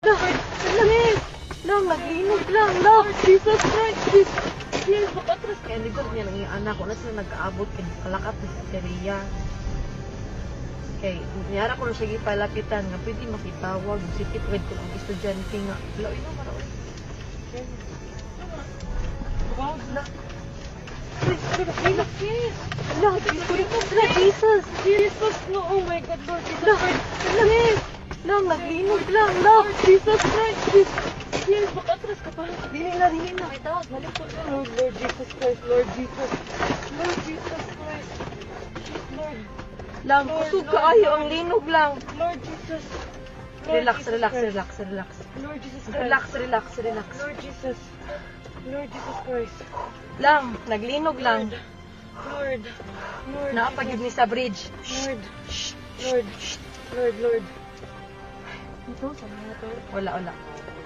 Lamig! Lang, naglinog lang. Lang, Jesus Christ! Yes, makatras kaya likod niya ng iyong anak ko na sila nagkaabot kay kalakat ni Sateria. Okay, niyara ko na siya gipalapitan nga pwede makitawag sikit wed ko ang estudyante nga. Laoy na maraoy. Wow, na. Jesus! Jesus! No, oh my God, Lord Jesus Christ! Lamig! Lang, naglinog lang. Lang, Jesus Christ! Yes, makatras ka pa. Dili na. May tawag, balik ko. Lord Jesus Christ, Lord Jesus. Lord Jesus Christ. Lord. Lang, kusog kaayo ang linog lang. Lord Jesus. Relax. Lord Jesus Christ. Relax. Lord Jesus. Lord Jesus Christ. Lang, naglinog lang. Lord. Naapagid ni sa bridge. Lord. Ito, sa mga to. Wala.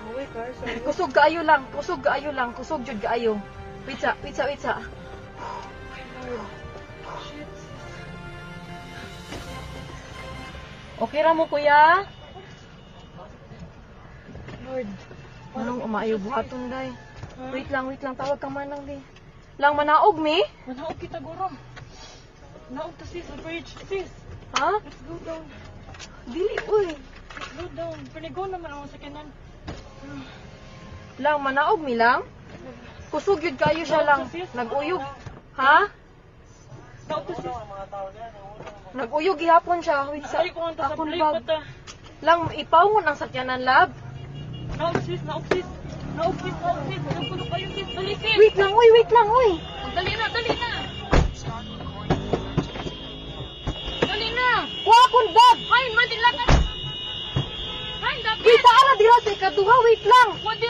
Away car, sorry. Kusog kaayo lang. Kusog jud kaayo. Wait sa. Lord. Shit. Okay ra mo, kuya? Lord. Anong umaayo buhaton, day? Wait lang. Tawag ka manang, day. Lang, manaog, mi? Manaog kita, guro. Naog ta sis, the bridge, sis. Ha? Let's go down. Dili, uy. Let's go down. Panigo naman ako sa kanan. Lang, manaog, mi lang? Kusog yun kayo siya lang. Nag-uyog. Ha? Naog ta sis. Nag-uyog gihapon siya. Wait sa Ay, kung sa akong break bag. pa ta. Lang, ipawngon ang sakyanan, lab. Naog sis. Naog sis. Nagulo kayo sis. Dali sis. Wait lang, uy. Dali na. Kuha akong bag. Hain, madila ka. Hain, dapat. Wait, ara dira sa ikaduha. Wait lang. Wadi